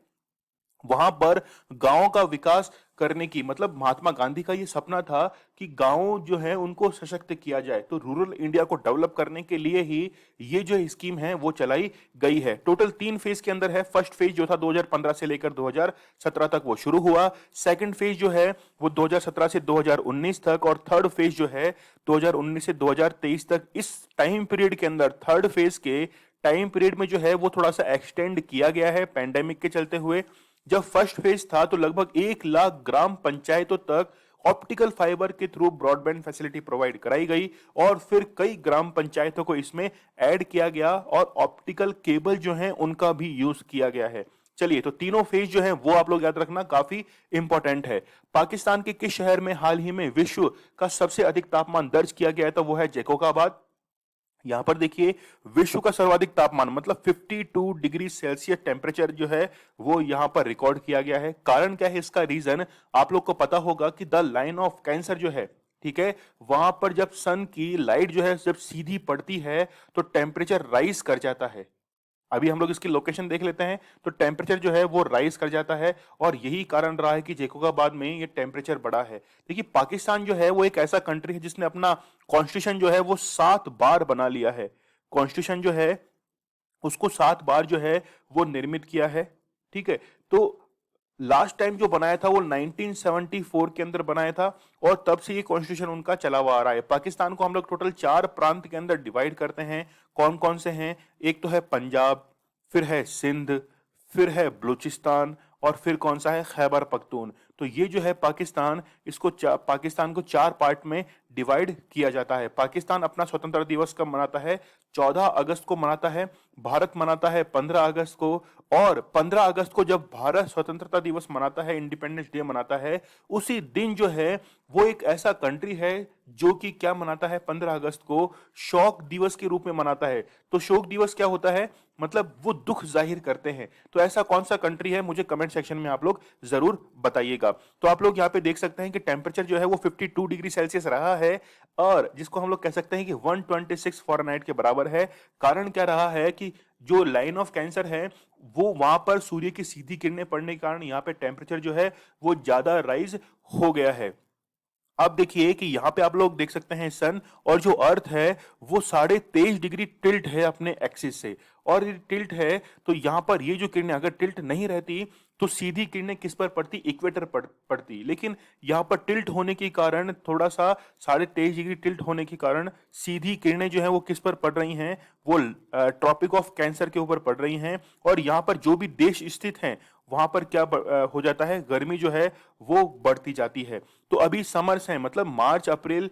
वहां पर गांव का विकास करने की, मतलब महात्मा गांधी का ये सपना था कि गांव जो है उनको सशक्त किया जाए। तो रूरल इंडिया को डेवलप करने के लिए ही ये जो स्कीम है वो चलाई गई है। टोटल 3 फेज के अंदर है। फर्स्ट फेज जो था 2015 से लेकर 2017 तक वो शुरू हुआ। सेकंड फेज जो है वो 2017 से 2019 तक, और थर्ड फेज जो है 2019 से 2023 तक। इस टाइम पीरियड के अंदर, थर्ड फेज के टाइम पीरियड में जो है वो थोड़ा सा एक्सटेंड किया गया है पैंडेमिक के चलते हुए। जब फर्स्ट फेज था तो लगभग 1 लाख ग्राम पंचायतों तक ऑप्टिकल फाइबर के थ्रू ब्रॉडबैंड फैसिलिटी प्रोवाइड कराई गई, और फिर कई ग्राम पंचायतों को इसमें ऐड किया गया, और ऑप्टिकल केबल जो है उनका भी यूज किया गया है। चलिए, तो तीनों फेज जो है वो आप लोग याद रखना, काफी इंपॉर्टेंट है। पाकिस्तान के किस शहर में हाल ही में विश्व का सबसे अधिक तापमान दर्ज किया गया है? तो वो है जैकोबाबाद। यहां पर देखिए, विश्व का सर्वाधिक तापमान, मतलब 52 डिग्री सेल्सियस टेम्परेचर जो है वो यहां पर रिकॉर्ड किया गया है। कारण क्या है इसका? रीजन आप लोग को पता होगा कि द लाइन ऑफ कैंसर जो है, ठीक है, वहां पर जब सन की लाइट जो है जब सीधी पड़ती है तो टेम्परेचर राइज कर जाता है। अभी हम लोग इसकी लोकेशन देख लेते हैं, तो टेम्परेचर जो है वो राइज कर जाता है, और यही कारण रहा है कि जैकोबाबाद में ये टेम्परेचर बढ़ा है। देखिए, पाकिस्तान जो है वो एक ऐसा कंट्री है जिसने अपना कॉन्स्टिट्यूशन जो है वो 7 बार बना लिया है। कॉन्स्टिट्यूशन जो है उसको 7 बार जो है वो निर्मित किया है। ठीक है, तो लास्ट टाइम जो बनाया था वो 1974 के अंदर बनाया था, और तब से ये कॉन्स्टिट्यूशन उनका चला हुआ आ रहा है। पाकिस्तान को हम लोग टोटल 4 प्रांत के अंदर डिवाइड करते हैं। कौन कौन से हैं? एक तो है पंजाब, फिर है सिंध, फिर है बलूचिस्तान, और फिर कौन सा है? खैबर पख्तून। तो ये जो है पाकिस्तान, पाकिस्तान को 4 पार्ट में डिवाइड किया जाता है। पाकिस्तान अपना स्वतंत्रता दिवस कब मनाता है? 14 अगस्त को मनाता है। भारत मनाता है 15 अगस्त को। और 15 अगस्त को जब भारत स्वतंत्रता दिवस मनाता है, इंडिपेंडेंस डे मनाता है, उसी दिन जो है वो एक ऐसा कंट्री है जो कि क्या मनाता है 15 अगस्त को? शोक दिवस के रूप में मनाता है। तो शोक दिवस क्या होता है? मतलब वो दुख जाहिर करते हैं। तो ऐसा कौन सा कंट्री है, मुझे कमेंट सेक्शन में आप लोग जरूर बताइएगा। तो आप लोग यहाँ पे देख सकते हैं कि टेम्परेचर जो है वो 52 डिग्री सेल्सियस रहा है, और जिसको हम लोग कह सकते हैं कि 126 फॉरेनहाइट के बराबर है। कारण क्या रहा है कि जो लाइन ऑफ कैंसर है वो वहां पर सूर्य की सीधी किरणें पड़ने के कारण यहाँ पे टेम्परेचर जो है वो ज्यादा राइज हो गया है। अब देखिए कि यहाँ पे आप लोग देख सकते हैं सन और जो अर्थ है वो 23.5 डिग्री टिल्ट है अपने एक्सिस से। और ये टिल्ट है तो यहाँ पर ये जो किरणें अगर टिल्ट नहीं रहती तो सीधी किरणें किस पर पड़ती? इक्वेटर पर पड़ती। लेकिन यहाँ पर टिल्ट होने के कारण, थोड़ा सा 23.5 डिग्री टिल्ट होने के कारण सीधी किरणें जो है वो किस पर पड़ रही हैं? वो ट्रॉपिक ऑफ कैंसर के ऊपर पड़ रही हैं। और यहाँ पर जो भी देश स्थित हैं वहां पर क्या हो जाता है? गर्मी जो है वो बढ़ती जाती है। तो अभी समर्स हैं, मतलब मार्च अप्रैल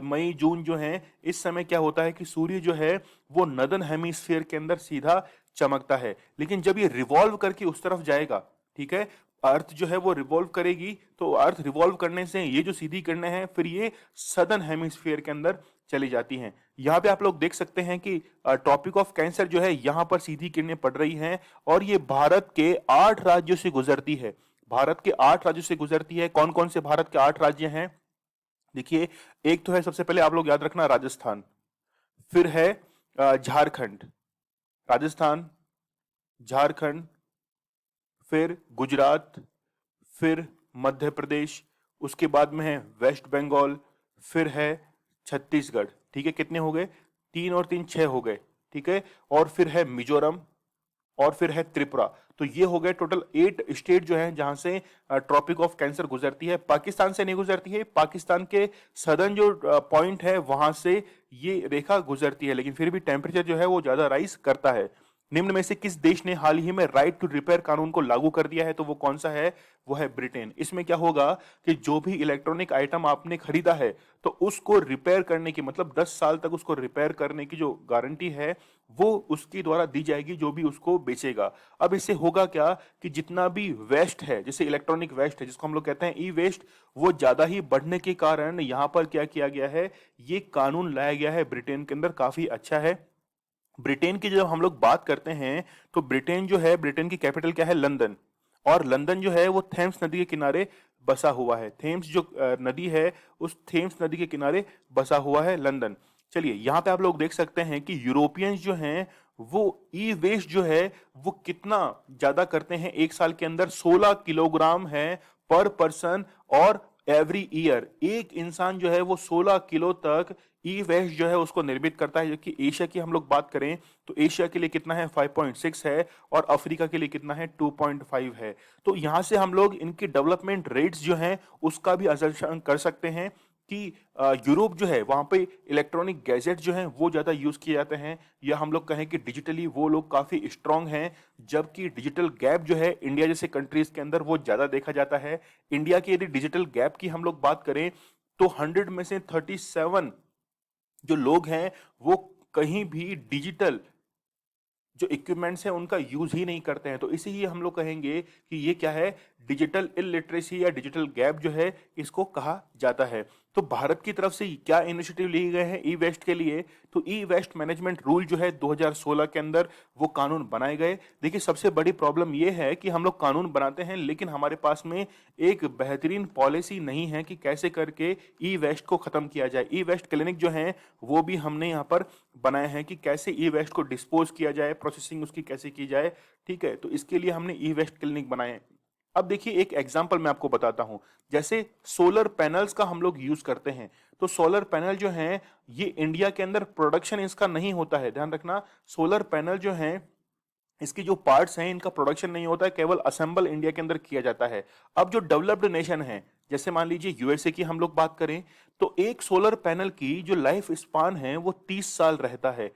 मई जून जो है, इस समय क्या होता है कि सूर्य जो है वो नदन हेमिस्फीयर के अंदर सीधा चमकता है। लेकिन जब ये रिवॉल्व करके उस तरफ जाएगा, ठीक है, अर्थ जो है वो रिवॉल्व करेगी, तो अर्थ रिवॉल्व करने से ये जो सीधी किरणें हैं फिर ये सदर्न हेमिस्फीयर के अंदर चली जाती हैं। यहाँ पे आप लोग देख सकते हैं कि ट्रॉपिक ऑफ कैंसर जो है यहाँ पर सीधी किरणें पड़ रही हैं, और ये भारत के 8 राज्यों से गुजरती है। भारत के 8 राज्यों से गुजरती है। कौन कौन से भारत के 8 राज्य हैं? देखिए, एक तो है, सबसे पहले आप लोग याद रखना, राजस्थान। फिर है झारखंड, राजस्थान, झारखंड, फिर गुजरात, फिर मध्य प्रदेश, उसके बाद में है वेस्ट बंगाल, फिर है छत्तीसगढ़। ठीक है, कितने हो गए? 3 और 3 6 हो गए। ठीक है, और फिर है मिजोरम, और फिर है त्रिपुरा। तो ये हो गए टोटल 8 स्टेट जो है जहां से ट्रॉपिक ऑफ कैंसर गुजरती है। पाकिस्तान से नहीं गुजरती है, पाकिस्तान के सदर्न जो पॉइंट है वहां से ये रेखा गुजरती है, लेकिन फिर भी टेम्परेचर जो है वो ज्यादा राइज करता है। निम्न में से किस देश ने हाल ही में राइट टू रिपेयर कानून को लागू कर दिया है? तो वो कौन सा है? वो है ब्रिटेन। इसमें क्या होगा कि जो भी इलेक्ट्रॉनिक आइटम आपने खरीदा है तो उसको रिपेयर करने की, मतलब 10 साल तक उसको रिपेयर करने की जो गारंटी है वो उसके द्वारा दी जाएगी, जो भी उसको बेचेगा। अब इससे होगा क्या कि जितना भी वेस्ट है, जैसे इलेक्ट्रॉनिक वेस्ट है जिसको हम लोग कहते हैं ई वेस्ट, वो ज्यादा ही बढ़ने के कारण यहाँ पर क्या किया गया है? ये कानून लाया गया है ब्रिटेन के अंदर, काफी अच्छा है। ब्रिटेन की जब हम लोग बात करते हैं तो ब्रिटेन जो है, ब्रिटेन की कैपिटल क्या है? लंदन। और लंदन जो है वो थेम्स नदी के किनारे बसा हुआ है। थेम्स जो नदी है, उस थेम्स नदी के किनारे बसा हुआ है लंदन। चलिए, यहाँ पे आप लोग देख सकते हैं कि यूरोपियंस जो हैं वो ई वेस्ट जो है वो कितना ज्यादा करते हैं? एक साल के अंदर 16 किलोग्राम है पर पर्सन। और एवरी ईयर एक इंसान जो है वो 16 किलो तक ई वेस्ट जो है उसको निर्मित करता है। जबकि एशिया की हम लोग बात करें तो एशिया के लिए कितना है? 5.6 है, और अफ्रीका के लिए कितना है? 2.5 है। तो यहां से हम लोग इनकी डेवलपमेंट रेट्स जो हैं उसका भी असर कर सकते हैं कि यूरोप जो है वहां पे इलेक्ट्रॉनिक गैजेट जो हैं वो ज्यादा यूज किए जाते हैं, या हम लोग कहें कि डिजिटली वो लोग काफी स्ट्रांग हैं। जबकि डिजिटल गैप जो है इंडिया जैसे कंट्रीज के अंदर वो ज्यादा देखा जाता है। इंडिया की यदि डिजिटल गैप की हम लोग बात करें तो 100 में से 37 जो लोग हैं वो कहीं भी डिजिटल जो इक्विपमेंट्स हैं उनका यूज ही नहीं करते हैं। तो इसे ही हम लोग कहेंगे कि ये क्या है? डिजिटल इलिटरेसी या डिजिटल गैप जो है इसको कहा जाता है। तो भारत की तरफ से क्या इनिशिएटिव लिए गए हैं ई वेस्ट के लिए? तो ई वेस्ट मैनेजमेंट रूल जो है 2016 के अंदर वो कानून बनाए गए। देखिए, सबसे बड़ी प्रॉब्लम ये है कि हम लोग कानून बनाते हैं लेकिन हमारे पास में एक बेहतरीन पॉलिसी नहीं है कि कैसे करके ई वेस्ट को खत्म किया जाए। ई वेस्ट क्लिनिक जो है वो भी हमने यहाँ पर बनाए हैं कि कैसे ई वेस्ट को डिस्पोज किया जाए, प्रोसेसिंग उसकी कैसे की जाए। ठीक है, तो इसके लिए हमने ई वेस्ट क्लिनिक बनाए हैं। अब देखिए, एक एग्जांपल मैं आपको बताता हूं। जैसे सोलर पैनल्स का हम लोग यूज करते हैं, तो सोलर पैनल जो हैं ये इंडिया के अंदर प्रोडक्शन इसका नहीं होता है, ध्यान रखना। सोलर पैनल जो हैं इसके जो पार्ट्स हैं इनका प्रोडक्शन नहीं होता है, केवल असेंबल इंडिया के अंदर किया जाता है। अब जो डेवलप्ड नेशन है, जैसे मान लीजिए यूएसए की हम लोग बात करें, तो एक सोलर पैनल की जो लाइफ स्पान है वो 30 साल रहता है।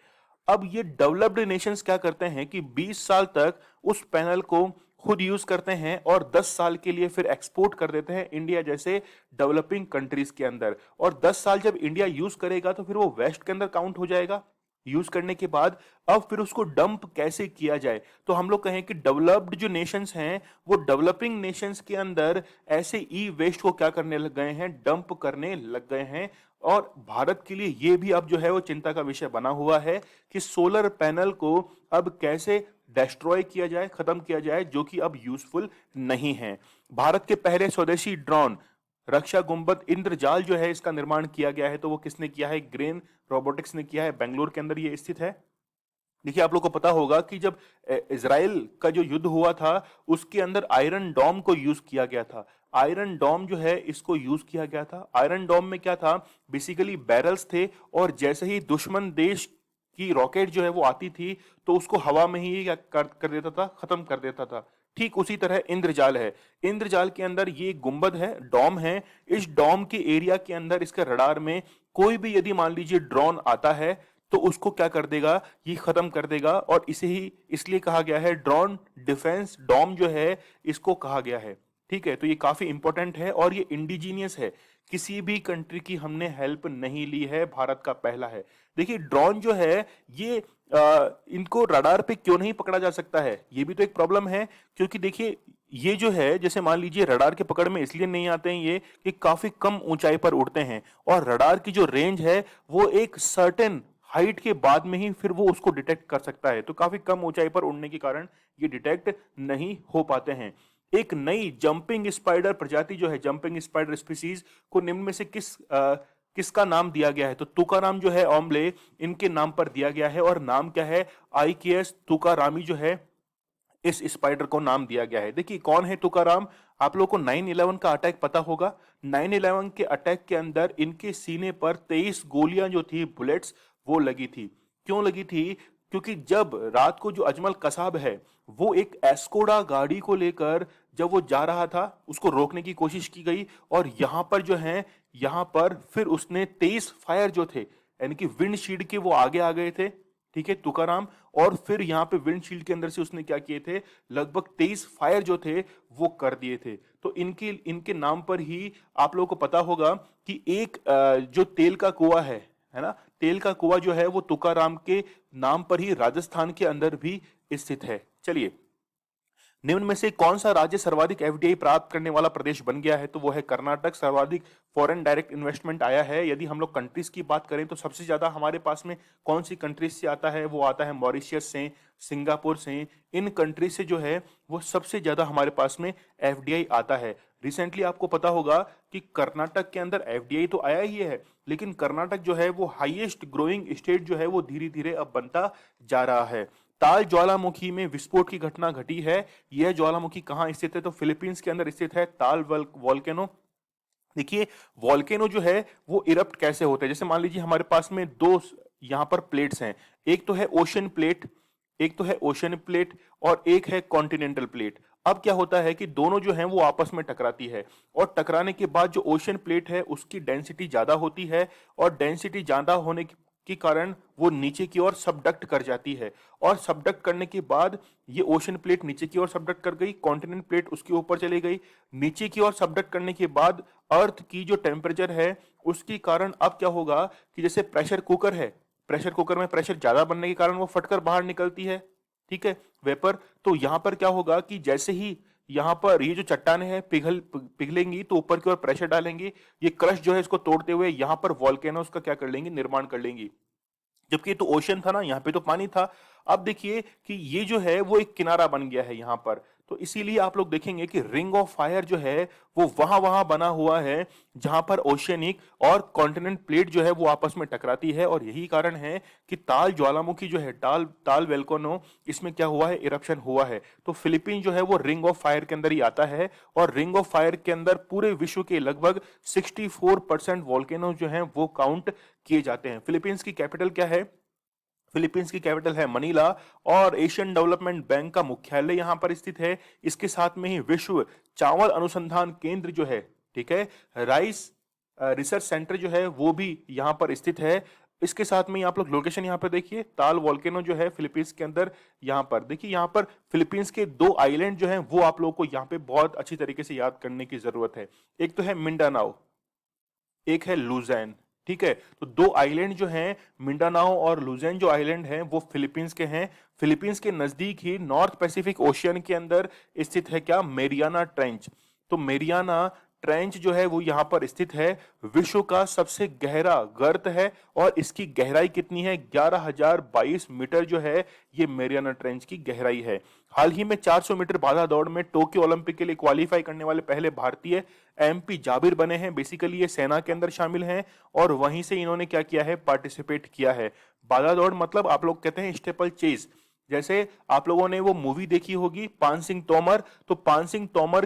अब ये डेवलप्ड नेशंस क्या करते हैं कि 20 साल तक उस पैनल को खुद यूज करते हैं और 10 साल के लिए फिर एक्सपोर्ट कर देते हैं इंडिया जैसे डेवलपिंग कंट्रीज के अंदर। और 10 साल जब इंडिया यूज करेगा तो फिर वो वेस्ट के अंदर काउंट हो जाएगा। यूज करने के बाद अब फिर उसको डंप कैसे किया जाए, तो हम लोग कहें कि डेवलप्ड जो नेशंस हैं वो डेवलपिंग नेशंस के अंदर ऐसे ई वेस्ट को क्या करने लग गए हैं, डंप करने लग गए हैं। और भारत के लिए ये भी अब जो है वो चिंता का विषय बना हुआ है कि सोलर पैनल को अब कैसे डिस्ट्रॉय किया जाए, खत्म किया जाए, जो कि अब यूजफुल नहीं है। भारत के पहले स्वदेशी ड्रोन रक्षा गुंबद इंद्रजाल जो है इसका निर्माण किया गया है, तो वो किसने किया है, ग्रेन रोबोटिक्स ने किया है, बेंगलोर के अंदर ये स्थित है। देखिए आप लोग को पता होगा कि जब इजराइल का जो युद्ध हुआ था उसके अंदर आयरन डॉम को यूज किया गया था। आयरन डॉम जो है इसको यूज किया गया था। आयरन डॉम में क्या था, बेसिकली बैरल्स थे, और जैसे ही दुश्मन देश की रॉकेट जो है वो आती थी तो उसको हवा में ही क्या कर देता था, खत्म कर देता था। ठीक उसी तरह इंद्रजाल है। इंद्रजाल के अंदर ये गुंबद है, डॉम है। इस डॉम के एरिया के अंदर इसके रडार में कोई भी यदि मान लीजिए ड्रोन आता है तो उसको क्या कर देगा, ये खत्म कर देगा। और इसे ही इसलिए कहा गया है ड्रोन डिफेंस डॉम जो है इसको कहा गया है। ठीक है, तो ये काफी इंपॉर्टेंट है और ये इंडिजीनियस है, किसी भी कंट्री की हमने हेल्प नहीं ली है, भारत का पहला है। देखिए ड्रोन जो है ये इनको रडार पे क्यों नहीं पकड़ा जा सकता है, ये भी तो एक प्रॉब्लम है। क्योंकि देखिए ये जो है जैसे मान लीजिए रडार के पकड़ में इसलिए नहीं आते हैं ये कि काफी कम ऊंचाई पर उड़ते हैं, और रडार की जो रेंज है वो एक सर्टेन हाइट के बाद में ही फिर वो उसको डिटेक्ट कर सकता है, तो काफी कम ऊंचाई पर उड़ने के कारण ये डिटेक्ट नहीं हो पाते हैं। एक नई जंपिंग स्पाइडर प्रजाति जो है, जंपिंग स्पाइडर स्पीसीज को निम्न में से किसका नाम दिया गया है, तो तुकाराम जो है ओम्बले इनके नाम पर दिया गया है। और नाम क्या है, आईकेएस तुकारामी जो है इस स्पाइडर को नाम दिया गया है। देखिए कौन है तुकाराम, आप लोगों को 9/11 का अटैक पता होगा। 9/11 के अटैक के अंदर इनके सीने पर 23 गोलियां जो थी, बुलेट्स, वो लगी थी। क्यों लगी थी, क्योंकि जब रात को जो अजमल कसाब है वो एक एस्कोडा गाड़ी को लेकर जब वो जा रहा था उसको रोकने की कोशिश की गई, और यहां पर जो है यहां पर फिर उसने 23 फायर जो थे, यानी कि विंडशील्ड के वो आगे आ गए थे, ठीक है तुकाराम। और फिर यहाँ पे विंडशील्ड के अंदर से उसने क्या किए थे, लगभग 23 फायर जो थे वो कर दिए थे। तो इनके इनके नाम पर ही आप लोगों को पता होगा कि एक जो तेल का कुआं है ना, तेल का कुआं जो है वो तुकाराम के नाम पर ही राजस्थान के अंदर भी स्थित है। चलिए, निम्न में से कौन सा राज्य सर्वाधिक एफडीआई प्राप्त करने वाला प्रदेश बन गया है, तो वो है कर्नाटक। सर्वाधिक फॉरेन डायरेक्ट इन्वेस्टमेंट आया है। यदि हम लोग कंट्रीज की बात करें तो सबसे ज्यादा हमारे पास में कौन सी कंट्रीज से आता है, वो आता है मॉरिशियस से, सिंगापुर से। इन कंट्रीज से जो है वो सबसे ज्यादा हमारे पास में एफडीआई आता है। रिसेंटली आपको पता होगा कि कर्नाटक के अंदर एफडीआई तो आया ही है, लेकिन कर्नाटक जो है वो हाईएस्ट ग्रोइंग स्टेट जो है वो धीरे धीरे अब बनता जा रहा है। ताल ज्वालामुखी में विस्फोट की घटना घटी है। यह ज्वालामुखी कहां स्थित है, तो फिलीपींस के अंदर स्थित है ताल वॉल्केनो। देखिए वॉल्केनो जो है वो इरप्ट कैसे होते हैं, जैसे मान लीजिए हमारे पास में दो यहां पर प्लेट्स हैं, एक तो है ओशन प्लेट, एक तो है ओशन प्लेट और एक है कॉन्टिनेंटल प्लेट। अब क्या होता है कि दोनों जो हैं वो आपस में टकराती है, और टकराने के बाद जो ओशन प्लेट है उसकी डेंसिटी ज्यादा होती है, और डेंसिटी ज्यादा होने के कारण वो नीचे की ओर सबडक्ट कर जाती है, और सबडक्ट करने के बाद ये ओशन प्लेट नीचे की ओर सबडक्ट कर गई, कॉन्टिनेंट प्लेट उसके ऊपर चली गई। नीचे की ओर सबडक्ट करने के बाद अर्थ की जो टेम्परेचर है उसके कारण अब क्या होगा कि जैसे प्रेशर कुकर है, प्रेशर कुकर में प्रेशर ज्यादा बनने के कारण वो फटकर बाहर निकलती है, ठीक है, वेपर। तो यहां पर क्या होगा कि जैसे ही यहां पर ये जो चट्टाने हैं पिघलेंगी तो ऊपर की ओर प्रेशर डालेंगी, ये क्रश जो है इसको तोड़ते हुए यहां पर वॉल्केनोस का क्या कर लेंगी, निर्माण कर लेंगी। जबकि तो ओशन था ना, यहाँ पे तो पानी था। अब देखिए कि ये जो है वो एक किनारा बन गया है यहाँ पर, तो इसीलिए आप लोग देखेंगे कि रिंग ऑफ फायर जो है वो वहां वहां बना हुआ है जहां पर ओशियनिक और कॉन्टिनेंट प्लेट जो है वो आपस में टकराती है। और यही कारण है कि ताल ज्वालामुखी जो है, ताल ताल वेल्कोनो, इसमें क्या हुआ है, इरप्शन हुआ है। तो फिलीपीन जो है वो रिंग ऑफ फायर के अंदर ही आता है, और रिंग ऑफ फायर के अंदर पूरे विश्व के लगभग 64% वॉल्केनो जो है वो काउंट किए जाते हैं। फिलीपींस की कैपिटल क्या है, फिलीपींस की कैपिटल है मनीला, और एशियन डेवलपमेंट बैंक का मुख्यालय यहां पर स्थित है। इसके साथ में ही विश्व चावल अनुसंधान केंद्र जो है, ठीक है, राइस रिसर्च सेंटर जो है वो भी यहां पर स्थित है। इसके साथ में आप लोग लोकेशन यहाँ पे देखिए, ताल वोल्केनो जो है फिलीपींस के अंदर, यहाँ पर देखिए, यहाँ पर फिलीपींस के दो आइलैंड जो हैं वो आप लोगों को यहाँ पे बहुत अच्छी तरीके से याद करने की जरूरत है। एक तो है मिंडानाओ, एक है लुज़ैन। ठीक है, तो दो आइलैंड जो हैं, मिंडानाओ और लुज़ैन जो आइलैंड हैं वो फिलीपींस के हैं। फिलीपींस के नजदीक ही नॉर्थ पैसिफिक ओशियन के अंदर स्थित है क्या, मेरियाना ट्रेंच। तो मेरियाना ट्रेंच जो है वो यहाँ पर स्थित है, विश्व का सबसे गहरा गर्त है और इसकी गहराई कितनी है, 11,022 मीटर जो है ये मेरियाना ट्रेंच की गहराई है। हाल ही में 400 मीटर बाधा दौड़ में टोक्यो ओलंपिक के लिए क्वालिफाई करने वाले पहले भारतीय एमपी जाबिर बने हैं। बेसिकली ये सेना के अंदर शामिल हैं और वहीं से इन्होंने क्या किया है, पार्टिसिपेट किया है। बाधा दौड़ मतलब आप लोग कहते हैं स्टेपल चेज, जैसे आप लोगों ने वो मूवी देखी होगी पान सिंह तोमर, तो पान सिंह तोमर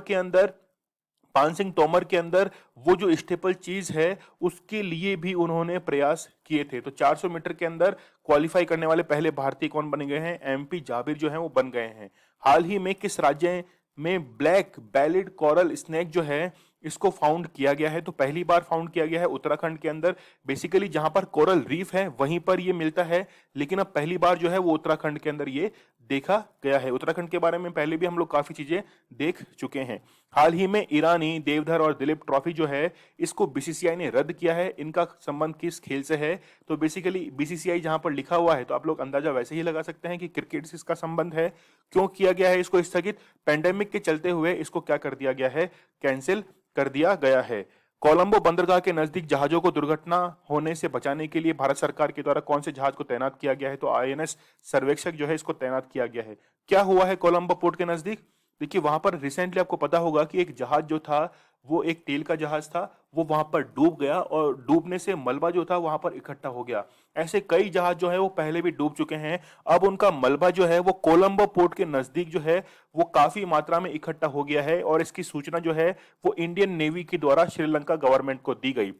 के अंदर वो जो स्टेपल चीज है उसके लिए भी उन्होंने प्रयास किए थे। तो 400 मीटर के अंदर क्वालिफाई करने वाले पहले भारतीय कौन बन गए हैं, एमपी जाबिर जो हैं वो बन गए हैं। हाल ही में किस राज्य में ब्लैक बेलिड कोरल स्नेक जो है इसको फाउंड किया गया है, तो पहली बार फाउंड किया गया है उत्तराखंड के अंदर। बेसिकली जहां पर कोरल रीफ है वहीं पर ये मिलता है, लेकिन अब पहली बार जो है वो उत्तराखंड के अंदर ये देखा गया है। उत्तराखंड के बारे में पहले भी हम लोग काफी चीजें देख चुके हैं। हाल ही में ईरानी देवधर और दिलीप ट्रॉफी जो है इसको बीसीसीआई ने रद्द किया है। इनका संबंध किस खेल से है, तो बेसिकली बीसीसीआई जहां पर लिखा हुआ है तो आप लोग अंदाजा वैसे ही लगा सकते हैं कि क्रिकेट से इसका संबंध है। क्यों किया गया है इसको स्थगित, पेंडेमिक के चलते हुए इसको क्या कर दिया गया है, कैंसिल कर दिया गया है। कोलंबो बंदरगाह के नजदीक जहाजों को दुर्घटना होने से बचाने के लिए भारत सरकार के द्वारा कौन से जहाज को तैनात किया गया है, तो आईएनएस सर्वेक्षक जो है इसको तैनात किया गया है। क्या हुआ है कोलंबो पोर्ट के नजदीक, देखिए वहां पर रिसेंटली आपको पता होगा कि एक जहाज जो था वो एक तेल का जहाज था, वो वहां पर डूब गया और डूबने से मलबा जो था वहां पर इकट्ठा हो गया। ऐसे कई जहाज जो है वो पहले भी डूब चुके हैं, अब उनका मलबा जो है वो कोलंबो पोर्ट के नजदीक जो है वो काफी मात्रा में इकट्ठा हो गया है और इसकी सूचना जो है वो इंडियन नेवी के द्वारा श्रीलंका गवर्नमेंट को दी गई।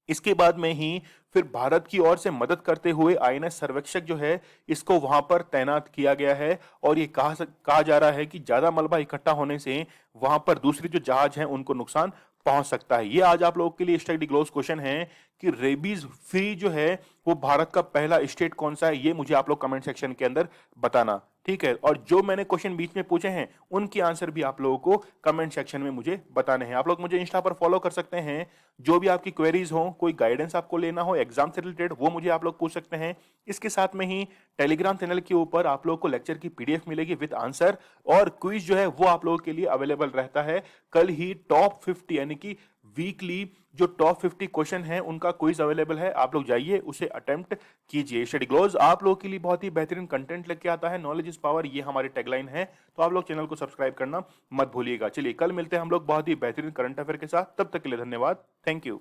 इसके बाद में ही फिर भारत की ओर से मदद करते हुए आईएनएस सर्वेक्षक जो है इसको वहां पर तैनात किया गया है और ये कहा जा रहा है कि ज्यादा मलबा इकट्ठा होने से वहां पर दूसरी जो जहाज हैं उनको नुकसान पहुंच सकता है। ये आज आप लोगों के लिए स्टडी ग्लोस क्वेश्चन है कि रेबीज फ्री जो है वो भारत का पहला स्टेट कौन सा है, ये मुझे आप लोग कमेंट सेक्शन के अंदर बताना। ठीक है, और जो मैंने क्वेश्चन बीच में पूछे हैं उनके आंसर भी आप लोगों को कमेंट सेक्शन में मुझे बताने हैं। आप लोग मुझे इंस्टा पर फॉलो कर सकते हैं, जो भी आपकी क्वेरीज हो, कोई गाइडेंस आपको लेना हो एग्जाम से रिलेटेड वो मुझे आप लोग पूछ सकते हैं। इसके साथ में ही टेलीग्राम चैनल के ऊपर आप लोगों को लेक्चर की पीडीएफ मिलेगी विद आंसर और क्विज जो है वो आप लोगों के लिए अवेलेबल रहता है। कल ही टॉप 50 यानी कि वीकली जो टॉप 50 क्वेश्चन है उनका क्विज अवेलेबल है, आप लोग जाइए उसे अटेम्प्ट कीजिए। स्टडी ग्लोस आप लोगों के लिए बहुत ही बेहतरीन कंटेंट लेके आता है, नॉलेज इज पावर ये हमारी टैगलाइन है, तो आप लोग चैनल को सब्सक्राइब करना मत भूलिएगा। चलिए कल मिलते हैं हम लोग बहुत ही बेहतरीन करंट अफेयर के साथ, तब तक के लिए धन्यवाद, थैंक यू।